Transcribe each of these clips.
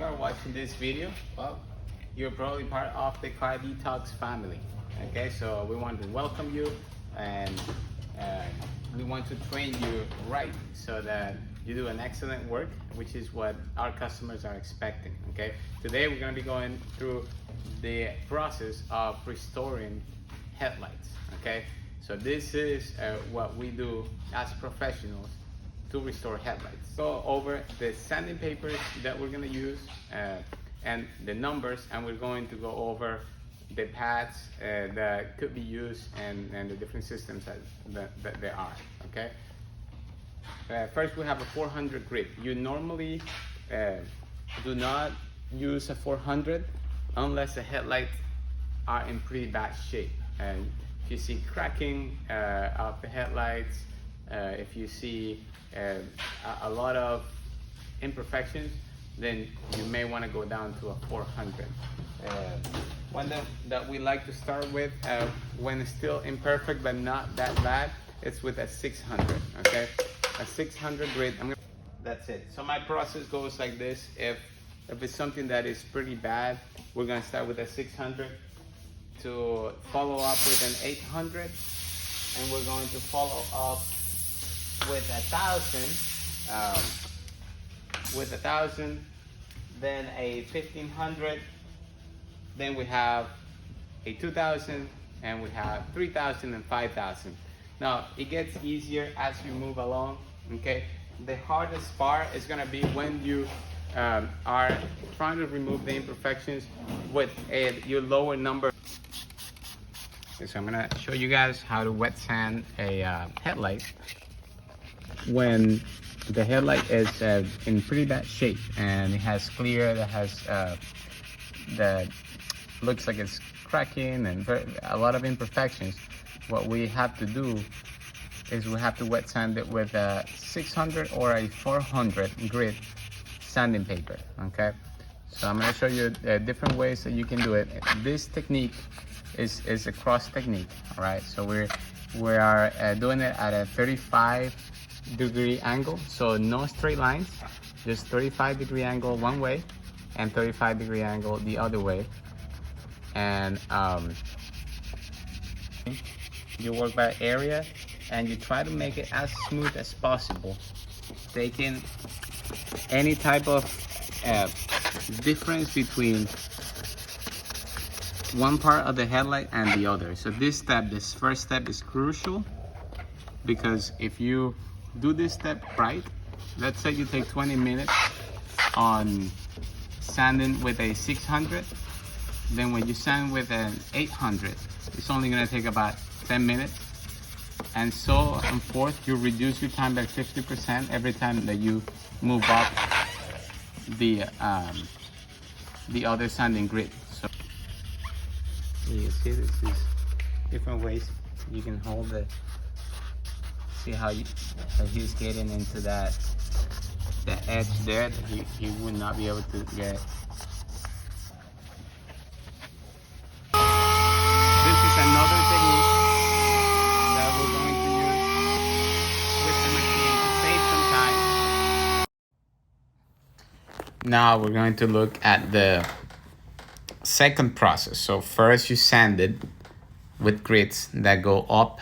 are watching this video, well, you're probably part of the Car Detox family. Okay, so we want to welcome you, and we want to train you right so that you do an excellent work, which is what our customers are expecting. Okay, today we're going to be going through the process of restoring headlights. Okay, so this is what we do as professionals to restore headlights. Go over the sanding papers that we're going to use and the numbers, and we're going to go over the pads that could be used and the different systems that there are. Okay. First, we have a 400 grit. You normally do not use a 400 unless the headlights are in pretty bad shape. And if you see cracking of the headlights, if you see a lot of imperfections, then you may want to go down to a 400. One that we like to start with when it's still imperfect but not that bad, it's with a 600. Okay, a 600 grit. That's it. So my process goes like this. If it's something that is pretty bad, we're gonna start with a 600 to follow up with an 800, and we're going to follow up with 1,000, then a 1,500, then we have a 2,000, and we have 3,000 and 5,000. Now it gets easier as you move along. Okay, the hardest part is gonna be when you are trying to remove the imperfections with your lower number. Okay, so I'm gonna show you guys how to wet sand a headlight when the headlight is in pretty bad shape and it has clear, that has that looks like it's cracking and a lot of imperfections. What we have to do is we have to wet sand it with a 600 or a 400 grit sanding paper. Okay, so I'm going to show you different ways that you can do it. This technique is a cross technique. All right, so we are doing it at a 35-degree angle, so no straight lines, just 35-degree angle one way and 35-degree angle the other way. And you work by area and you try to make it as smooth as possible, taking any type of difference between one part of the headlight and the other. So this first step is crucial, because if you do this step right, let's say you take 20 minutes on sanding with a 600, then when you sand with an 800, it's only going to take about 10 minutes, and so on forth. You reduce your time by 50% every time that you move up the other sanding grit. So you can see this is different ways you can hold it. See how he's getting into the edge there that he would not be able to get. This is another technique that we're going to use with the machine to save some time. Now we're going to look at the second process. So first you sand it with grits that go up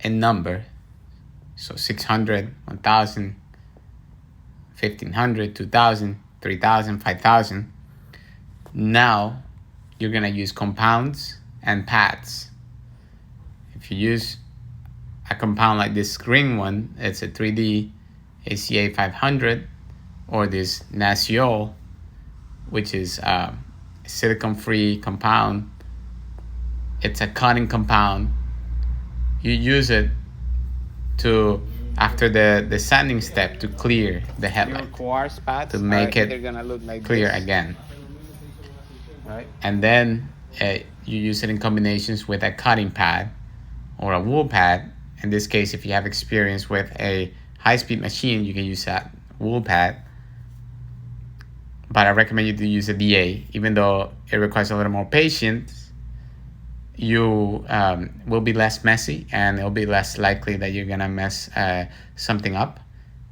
in number. So 600, 1,000, 1,500, 2,000, 3,000, 5,000. Now you're gonna use compounds and pads. If you use a compound like this green one, it's a 3D ACA 500, or this Nasiol, which is a silicone-free compound. It's a cutting compound. You use it to, after the sanding step, to clear the headlight, quartz pads to make it gonna look like clear this. again. Right. And then you use it in combinations with a cutting pad or a wool pad. In this case, if you have experience with a high-speed machine, you can use that wool pad. But I recommend you to use a DA, even though it requires a little more patience. You will be less messy, and it'll be less likely that you're gonna mess something up.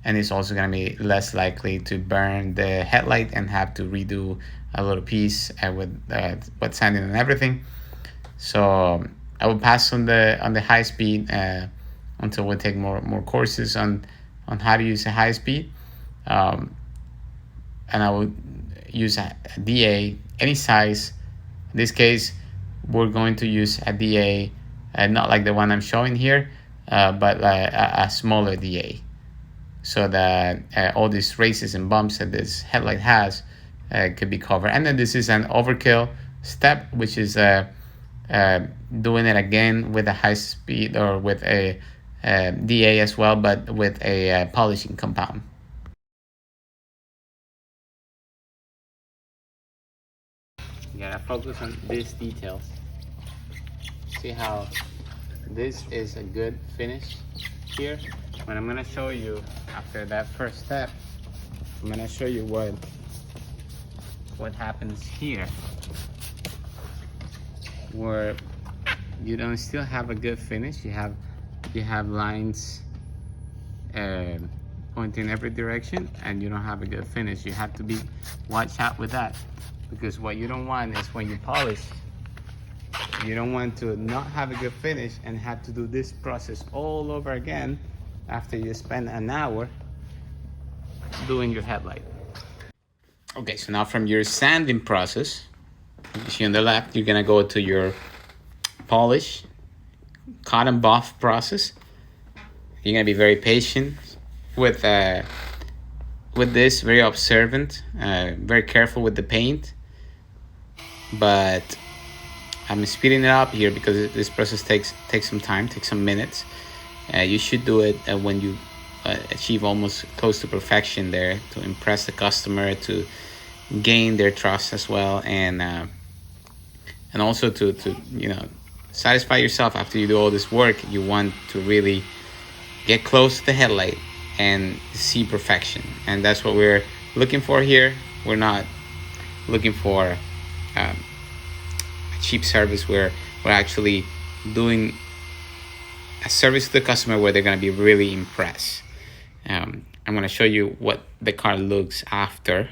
and it's also going to be less likely to burn the headlight and have to redo a little piece with wet sanding and everything. So I will pass on the high speed until we take more courses on how to use a high speed, and I will use a DA any size. In this case, we're going to use a DA, not like the one I'm showing here, but a smaller DA, so that all these races and bumps that this headlight has could be covered. And then this is an overkill step, which is doing it again with a high speed or with a DA as well, but with a polishing compound. You gotta focus on these details. See how this is a good finish here. When I'm gonna show you after that first step, I'm gonna show you what happens here, where you don't still have a good finish. You have lines pointing in every direction, and you don't have a good finish. You have to watch out with that, because what you don't want is when you polish, you don't want to not have a good finish and have to do this process all over again after you spend an hour doing your headlight. Okay, so now from your sanding process, you see on the left, you're gonna go to your polish, cotton buff process. You're gonna be very patient with this, very observant, very careful with the paint. But I'm speeding it up here because this process takes some time, takes some minutes. You should do it when you achieve almost close to perfection there, to impress the customer, to gain their trust as well, and also to satisfy yourself after you do all this work. You want to really get close to the headlight and see perfection, and that's what we're looking for here. We're not looking for a cheap service. We're actually doing a service to the customer where they're going to be really impressed. I'm going to show you what the car looks after.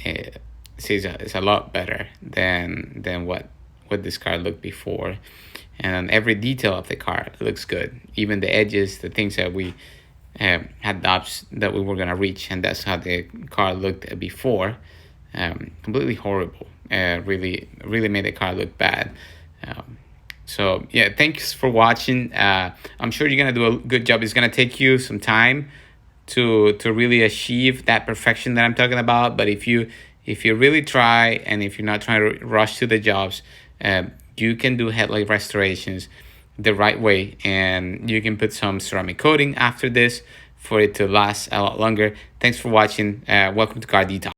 It's a lot better than what this car looked before, and every detail of the car looks good. Even the edges, the things that we had doubts that we were going to reach, and that's how the car looked before. Completely horrible. Really made the car look bad. So yeah, thanks for watching. I'm sure you're gonna do a good job. It's gonna take you some time to really achieve that perfection that I'm talking about. But if you really try, and if you're not trying to rush to the jobs, you can do headlight restorations the right way, and you can put some ceramic coating after this for it to last a lot longer. Thanks for watching. Welcome to Car Detox.